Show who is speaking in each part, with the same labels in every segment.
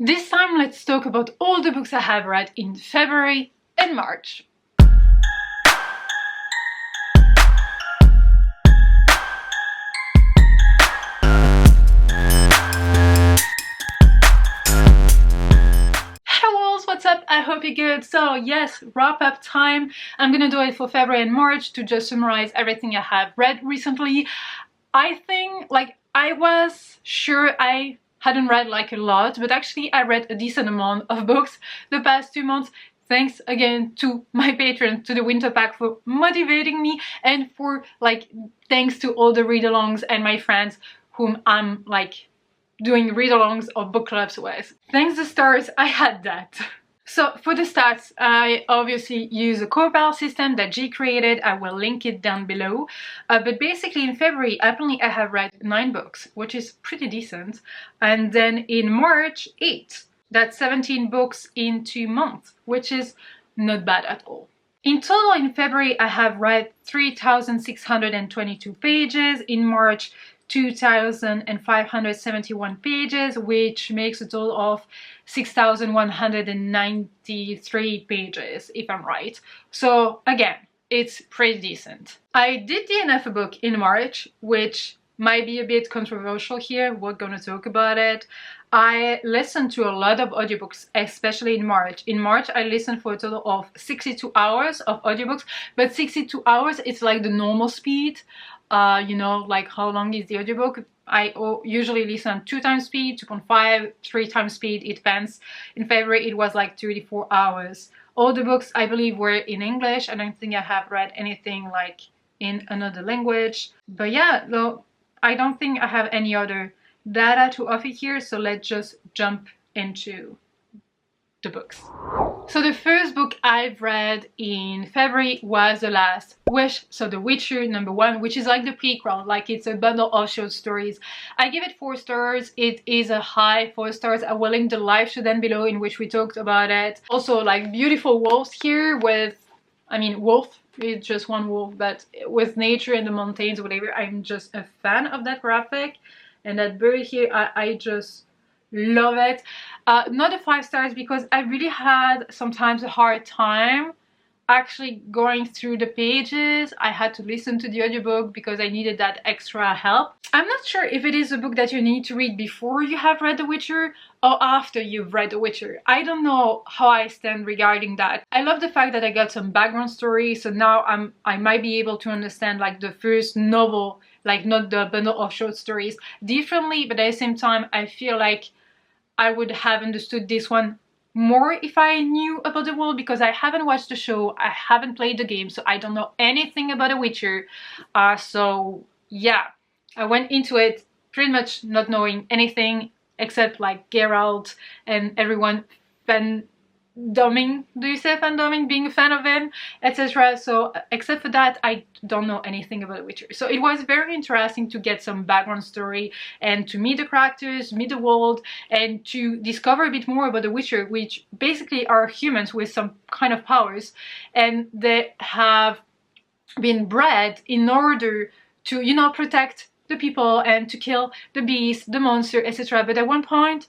Speaker 1: This time let's talk about all the books I have read in February and March. What's up? I hope you're good. So yes, wrap up time. I'm gonna do it for February and March to just summarize everything I have read recently. I think, like, I was sure I hadn't read like a lot, but actually I read a decent amount of books the past 2 months. Thanks again to my patrons, to the Winter Pack, for motivating me, and for, like, thanks to all the read-alongs and my friends whom I'm like doing read-alongs or book clubs with. Thanks to stars, I had that. So for the stats, I obviously use a compile system that Jade created. I will link it down below. But basically in February, apparently I have read 9 books, which is pretty decent. And then in March, 8. That's 17 books in 2 months, which is not bad at all. In total in February, I have read 3,622 pages. In March, 2,571 pages, which makes a total of 6,193 pages, if I'm right. So again, it's pretty decent. I did DNF a book in March, which might be a bit controversial here. We're gonna talk about it. I listened to a lot of audiobooks, especially in March. In March, I listened for a total of 62 hours of audiobooks, but 62 hours, it's like the normal speed. You know, like how long is the audiobook? I usually listen 2 times speed, 2.5, 3 times speed, it depends. In February, it was like 34 hours. All the books, I believe, were in English. I don't think I have read anything like in another language. But yeah, though, I don't think I have any other data to offer here, so let's just jump into the books. So the first book I've read in February was The Last Wish, so The Witcher #1, which is like the prequel, like it's a bundle of short stories. I give it 4 stars. It is a high 4 stars. I will link the live show down below in which we talked about it. Also, like, beautiful wolves here with, I mean, wolf, it's just one wolf, but with nature and the mountains, whatever. I'm just a fan of that graphic, and that bird here, I just love it. Not a 5 stars because I really had sometimes a hard time actually going through the pages. I had to listen to the audiobook because I needed that extra help. I'm not sure if it is a book that you need to read before you have read The Witcher or after you've read The Witcher. I don't know how I stand regarding that. I love the fact that I got some background story, so now I might be able to understand like the first novel, like not the bundle of short stories, differently, but at the same time I feel like I would have understood this one more if I knew about the world, because I haven't watched the show, I haven't played the game, so I don't know anything about The Witcher. So yeah, I went into it pretty much not knowing anything except like Geralt and everyone fandoming, do you say fandoming, being a fan of him, etc. So except for that, I don't know anything about The Witcher. So it was very interesting to get some background story and to meet the characters, meet the world, and to discover a bit more about The Witcher, which basically are humans with some kind of powers, and they have been bred in order to, you know, protect the people and to kill the beast, the monster, etc. But at one point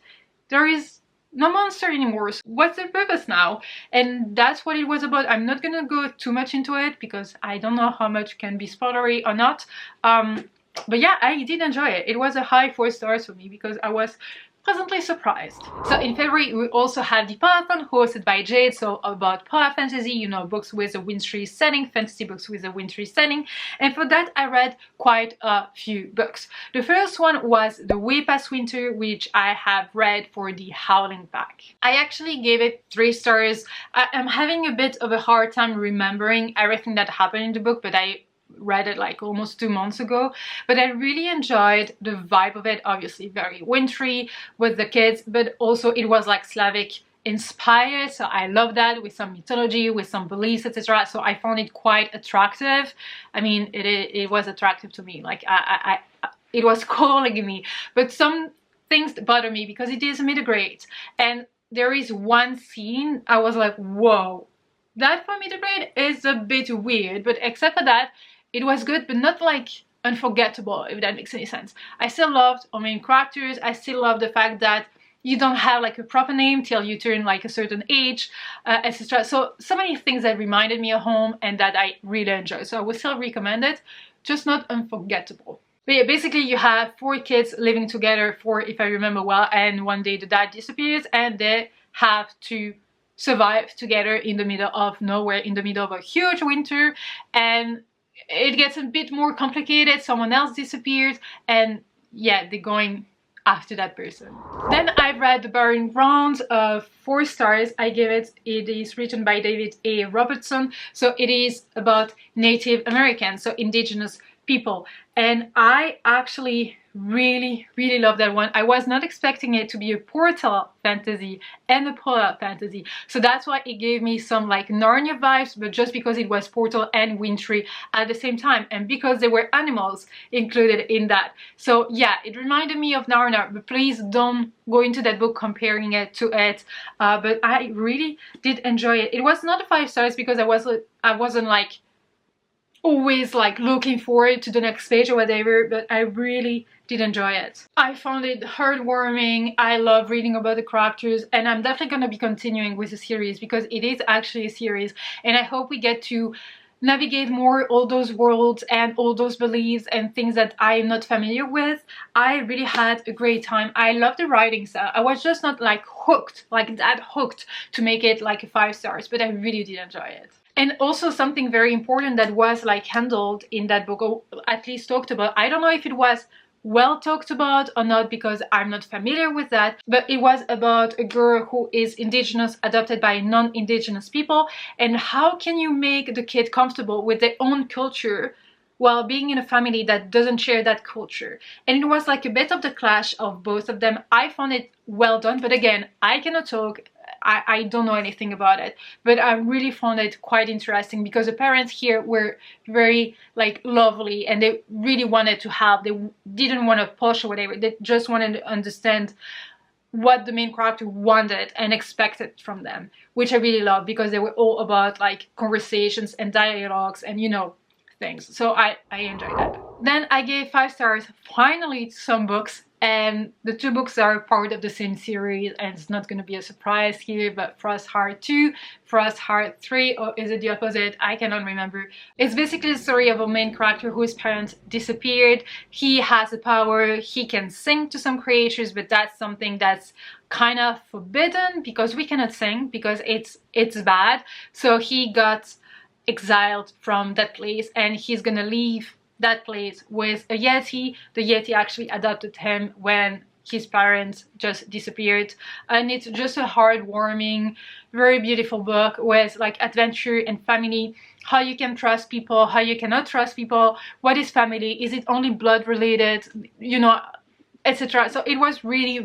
Speaker 1: there is no monster anymore, so what's the purpose now? And that's what it was about. I'm not gonna go too much into it because I don't know how much can be spoilery or not, but yeah, I did enjoy it. It was a high 4 stars for me because I was pleasantly surprised. So in February we also had the Piratey hosted by Jade, so about power fantasy, you know, books with a wintry setting, fantasy books with a wintry setting, and for that I read quite a few books. The first one was The Way Past Winter, which I have read for the Howling Pack. I actually gave it 3 stars. I'm having a bit of a hard time remembering everything that happened in the book, but I read it like almost 2 months ago, but I really enjoyed the vibe of it. Obviously very wintry with the kids, but also it was like Slavic inspired, so I love that, with some mythology, with some beliefs, etc. So I found it quite attractive. I mean, it was attractive to me, like it was calling me, but some things bother me because it is mid-grade, and there is one scene I was like, whoa, that for mid-grade is a bit weird, but except for that it was good, but not like unforgettable, if that makes any sense. I still loved our main characters. I still love the fact that you don't have like a proper name till you turn like a certain age, etc. So many things that reminded me of home and that I really enjoy. So I would still recommend it, just not unforgettable. But yeah, basically you have 4 kids living together, 4 if I remember well, and one day the dad disappears and they have to survive together in the middle of nowhere, in the middle of a huge winter, and it gets a bit more complicated. Someone else disappears and yeah, they're going after that person. Then I've read The Burying Grounds of 4 stars. I give it. It is written by David A. Robertson, so it is about Native Americans, so indigenous people, and I actually really love that one. I was not expecting it to be a portal fantasy and a polar fantasy, so that's why it gave me some like Narnia vibes, but just because it was portal and wintry at the same time, and because there were animals included in that. So yeah, it reminded me of Narnia, but please don't go into that book comparing it to it. But I really did enjoy it. It was not a 5 stars because I wasn't like always like looking forward to the next page or whatever, but I really did enjoy it. I found it heartwarming. I love reading about the characters, and I'm definitely going to be continuing with the series because it is actually a series, and I hope we get to navigate more all those worlds and all those beliefs and things that I'm not familiar with. I really had a great time. I love the writing style. I was just not like hooked, like that hooked to make it like a 5 stars, but I really did enjoy it. And also something very important that was like handled in that book, or at least talked about. I don't know if it was well talked about or not because I'm not familiar with that, but it was about a girl who is indigenous adopted by non-indigenous people, and how can you make the kid comfortable with their own culture while being in a family that doesn't share that culture. And it was like a bit of the clash of both of them. I found it well done, but again, I cannot talk. I don't know anything about it, but I really found it quite interesting because the parents here were very like lovely and they really wanted to help. They didn't want to push or whatever. They just wanted to understand what the main character wanted and expected from them, which I really love because they were all about like conversations and dialogues and, you know, things. So I enjoyed that. Then I gave 5 stars finally to some books, and the 2 books are part of the same series, and it's not going to be a surprise here, but Frostheart 2, Frostheart 3, or is it the opposite? I cannot remember. It's basically the story of a main character whose parents disappeared. He has a power, he can sing to some creatures, but that's something that's kind of forbidden because we cannot sing because it's bad. So he got exiled from that place and he's gonna leave that place with a Yeti. The Yeti actually adopted him when his parents just disappeared, and it's just a heartwarming, very beautiful book with like adventure and family, how you can trust people, how you cannot trust people, what is family, is it only blood related, you know, etc. So it was really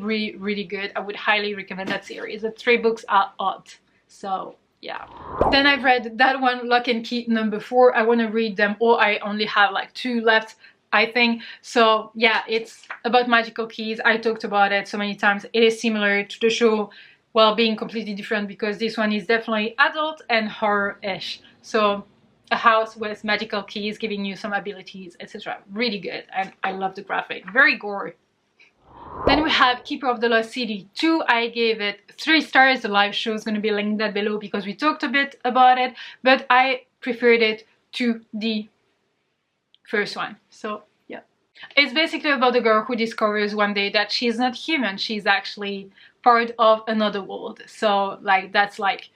Speaker 1: good. I would highly recommend that series. The 3 books are odd, so yeah. Then I've read that one, Lock and Key number 4. I want to read them all. I only have like 2 left, I think. So yeah, it's about magical keys. I talked about it so many times. It is similar to the show while being completely different because this one is definitely adult and horror-ish. So a house with magical keys giving you some abilities, etc. Really good, and I love the graphic. Very gory. Then we have Keeper of the Lost CD2. I gave it 3 stars. The live show is going to be linked down below because we talked a bit about it, but I preferred it to the first one. So yeah, it's basically about the girl who discovers one day that she's not human. She's actually part of another world. So like that's like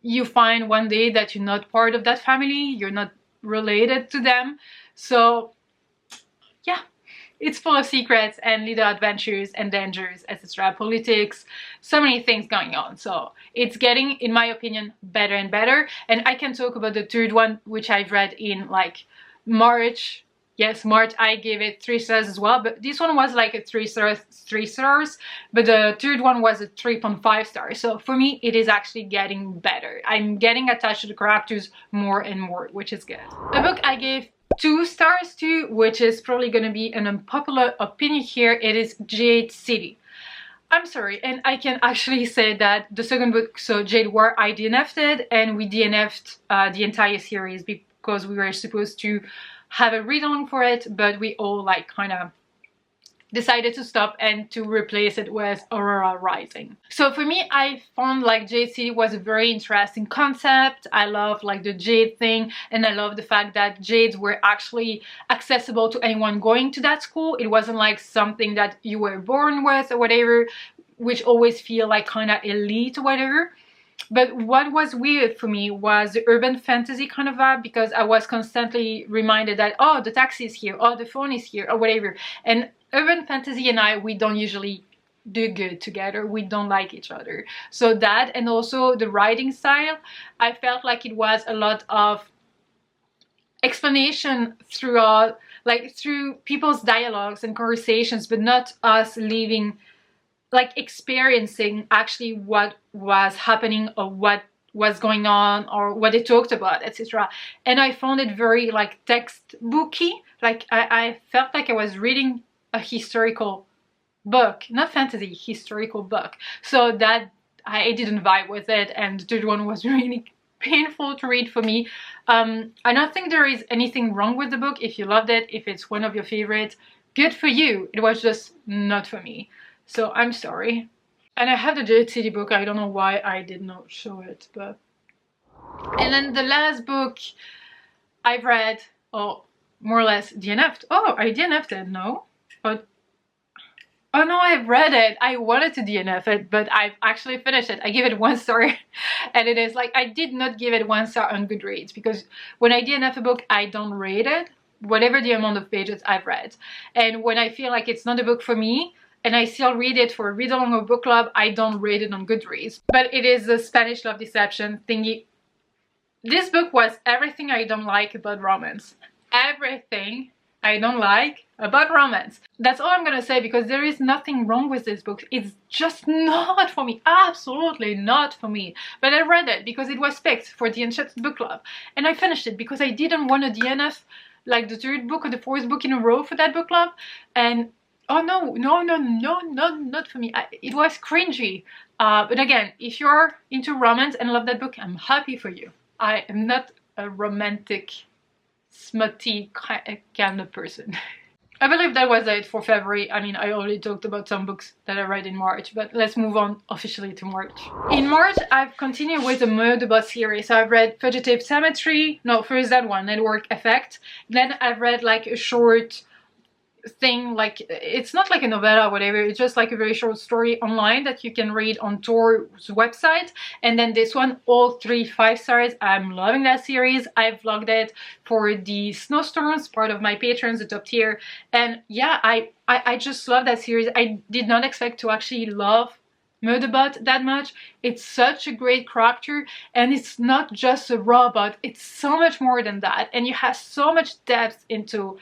Speaker 1: you find one day that you're not part of that family, you're not related to them. So yeah, it's full of secrets and little adventures and dangers, etc. Politics, so many things going on. So it's getting, in my opinion, better and better. And I can talk about the 3rd one, which I've read in like March. Yes, March. I gave it 3 stars as well, but this one was like a 3 stars, but the 3rd one was a 3.5 stars. So for me, it is actually getting better. I'm getting attached to the characters more and more, which is good. A book I gave 2 stars to, which is probably going to be an unpopular opinion here, it is Jade City. I'm sorry, and I can actually say that the 2nd book, so Jade War, I DNF'd it, and we DNF'd the entire series because we were supposed to have a read-along for it, but we all like kind of decided to stop and to replace it with Aurora Rising. So for me, I found like Jade City was a very interesting concept. I love like the jade thing, and I love the fact that jades were actually accessible to anyone going to that school. It wasn't like something that you were born with or whatever, which always feel like kind of elite or whatever. But what was weird for me was the urban fantasy kind of vibe, because I was constantly reminded that, oh, the taxi is here, oh, the phone is here, or whatever. And urban fantasy and we don't usually do good together. We don't like each other. So that, and also the writing style, I felt like it was a lot of explanation throughout, like through people's dialogues and conversations, but not us living, like experiencing actually what was happening or what was going on or what they talked about, etc. And I found it very like textbooky. Like I felt like I was reading a historical book, not fantasy, historical book. So that I didn't vibe with it, and the third one was really painful to read for me. I don't think there is anything wrong with the book. If you loved it, if it's one of your favorites, good for you. It was just not for me. So I'm sorry. And I have the Jade City book. I don't know why I did not show it, but... And then the last book I've read, or more or less DNF'd. Oh, I DNF'd it, no? But... Oh no, I've read it. I wanted to DNF it, but I've actually finished it. I gave it 1 star. And it is like, I did not give it 1 star on Goodreads, because when I DNF a book, I don't rate it, whatever the amount of pages I've read. And when I feel like it's not a book for me, and I still read it for a read-along or book club, I don't rate it on Goodreads. But it is the Spanish love deception thingy. This book was everything I don't like about romance. Everything I don't like about romance. That's all I'm gonna say, because there is nothing wrong with this book. It's just not for me. Absolutely not for me. But I read it because it was picked for the Enchanted Book Club. And I finished it because I didn't want to DNF like the 3rd book or the 4th book in a row for that book club. And oh no, not for me. It was cringy. But again, if you're into romance and love that book, I'm happy for you. I am not a romantic, smutty kind of person. I believe that was it for February. I mean, I already talked about some books that I read in March, but let's move on officially to March. In March, I've continued with the Motherbot series. So I've read Fugitive Symmetry. No, first that one, Network Effect. Then I've read like a short thing, like it's not like a novella or whatever, it's just like a very short story online that you can read on Tor's website. And then this one, all 3 5 stars. I'm loving that series. I vlogged it for the Snowstorms, part of my patrons, the top tier. And yeah, I just love that series. I did not expect to actually love Motherbot that much. It's such a great character, and it's not just a robot, it's so much more than that, and you have so much depth into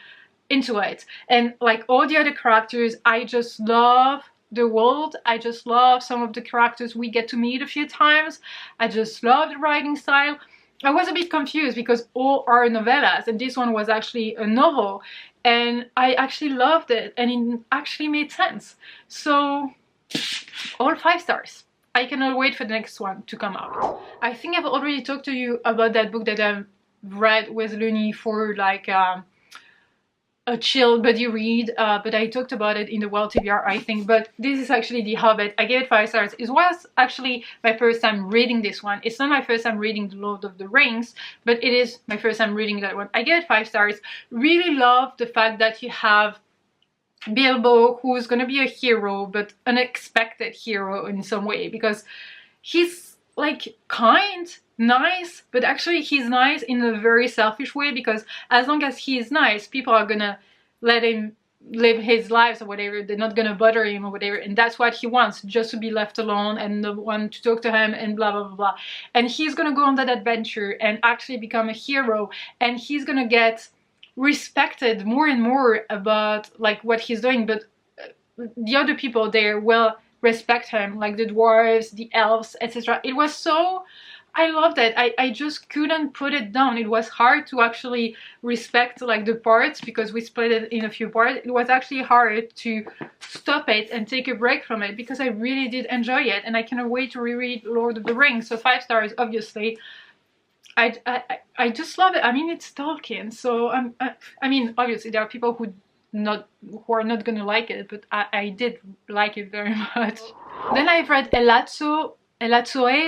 Speaker 1: it. And like all the other characters, I just love the world. I just love some of the characters we get to meet a few times. I just love the writing style. I was a bit confused because all are novellas and this one was actually a novel, and I actually loved it and it actually made sense. So all 5 stars. I cannot wait for the next one to come out. I think I've already talked to you about that book that I've read with Looney for like a chill buddy read, but I talked about it in the Wild TBR, I think. But this is actually The Hobbit. I gave it 5 stars. It was actually my first time reading this one. It's not my first time reading The Lord of the Rings, but it is my first time reading that one. I gave it 5 stars. Really love the fact that you have Bilbo, who's gonna be a hero, but unexpected hero in some way, because he's like kind, nice, but actually he's nice in a very selfish way, because as long as he is nice, people are gonna let him live his lives or whatever. They're not gonna bother him or whatever, and that's what he wants, just to be left alone and no one to talk to him and blah blah blah blah. And he's gonna go on that adventure and actually become a hero, and he's gonna get respected more and more about like what he's doing, but the other people there will respect him, like the dwarves, the elves, etc. It was so, I loved it. I just couldn't put it down. It was hard to actually respect like the parts, because we split it in a few parts. It was actually hard to stop it and take a break from it, because I really did enjoy it, and I cannot wait to reread Lord of the Rings. So 5 stars, obviously. I just love it. I mean, it's Tolkien, so I mean, obviously there are people who who are not gonna like it, but I did like it very much. Then I've read Elatsoe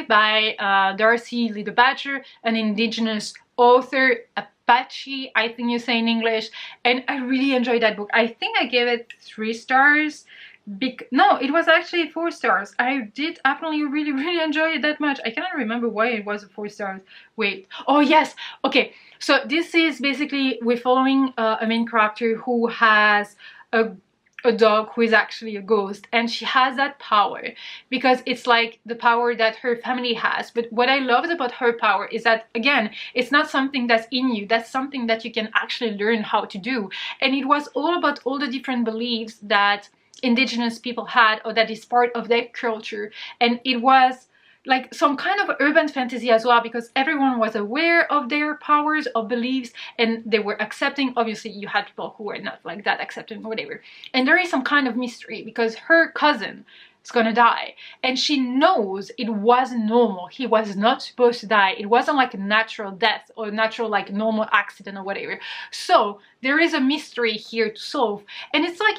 Speaker 1: by Darcy Little Badger, an indigenous author, Apache, I think you say in English, and I really enjoyed that book. I think I gave it 3 stars. No, it was actually 4 stars. I did apparently really enjoy it that much. I cannot remember why it was 4 stars. Wait, oh yes, okay. So this is basically, we're following a main character who has a dog who is actually a ghost, and she has that power because it's like the power that her family has. But what I loved about her power is that, again, it's not something that's in you, that's something that you can actually learn how to do. And it was all about all the different beliefs that indigenous people had, or that is part of their culture. And it was like some kind of urban fantasy as well, because everyone was aware of their powers or beliefs, and they were accepting. Obviously you had people who were not like that accepting or whatever, and there is some kind of mystery because her cousin is gonna die, and she knows it wasn't normal. He was not supposed to die. It wasn't like a natural death or natural like normal accident or whatever. So there is a mystery here to solve, and it's like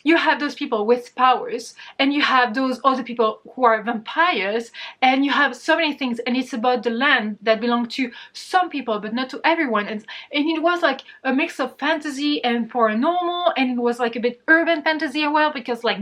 Speaker 1: you have those people with powers, and you have those other people who are vampires, and you have so many things, and it's about the land that belongs to some people but not to everyone. And it was like a mix of fantasy and paranormal, and it was like a bit urban fantasy as well, because like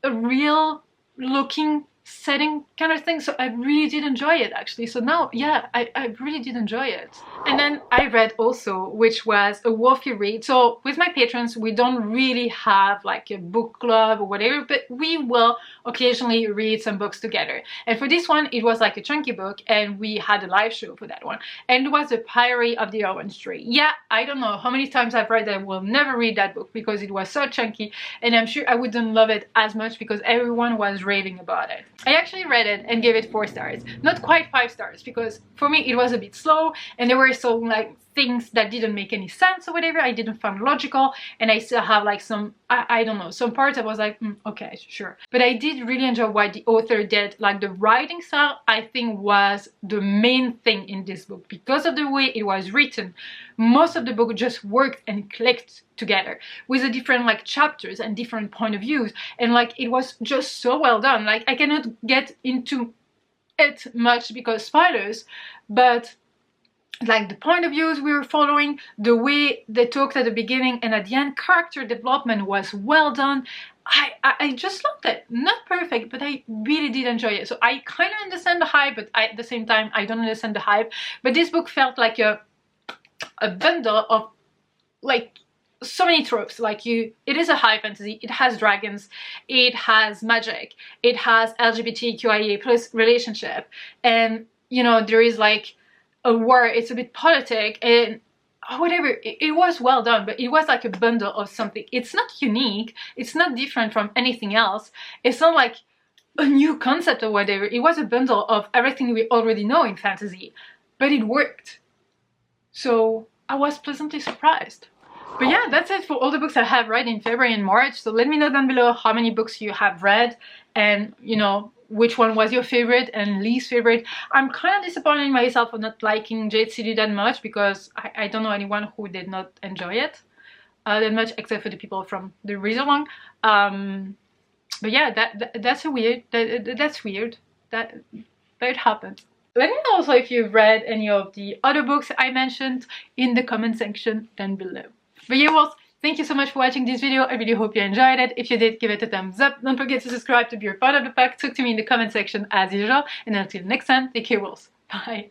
Speaker 1: a real looking setting kind of thing. So I really did enjoy it actually. So now, yeah, I really did enjoy it. And then I read also, which was a Wolfie read. So with my patrons, we don't really have like a book club or whatever, but we will occasionally read some books together. And for this one, it was like a chunky book, and we had a live show for that one. And it was The Piratey of the Orange Tree. Yeah, I don't know how many times I've read that. I will never read that book because it was so chunky, and I'm sure I wouldn't love it as much because everyone was raving about it. I actually read it and gave it 4 stars. Not quite 5 stars, because for me it was a bit slow, and there were some like things that didn't make any sense or whatever. I didn't find logical, and I still have like some, I don't know, some parts I was like, okay, sure. But I did really enjoy what the author did. Like the writing style, I think, was the main thing in this book. Because of the way it was written, most of the book just worked and clicked together with the different like chapters and different point of views, and like it was just so well done. Like I cannot get into it much because spoilers, but like the point of views we were following, the way they talked at the beginning and at the end, character development was well done. I just loved it. Not perfect, but I really did enjoy it. So I kind of understand the hype, but at the same time I don't understand the hype. But this book felt like a bundle of like so many tropes. Like it is a high fantasy, it has dragons, it has magic, it has LGBTQIA plus relationship, and you know, there is like a war, it's a bit politic and whatever. It was well done, but it was like a bundle of something. It's not unique, it's not different from anything else, it's not like a new concept or whatever. It was a bundle of everything we already know in fantasy, but it worked. So I was pleasantly surprised. But yeah, that's it for all the books I have read in February and March. So let me know down below how many books you have read, and you know, which one was your favorite and least favorite. I'm kind of disappointed in myself for not liking Jade City that much, because I don't know anyone who did not enjoy it that much, except for the people from the read-along. But yeah, that's weird. That's weird. That it happened. Let me know also if you've read any of the other books I mentioned in the comment section down below. But yeah, well, thank you so much for watching this video. I really hope you enjoyed it. If you did, give it a thumbs up. Don't forget to subscribe to be a part of the pack. Talk to me in the comment section as usual. And until next time, take care, wolves. Bye.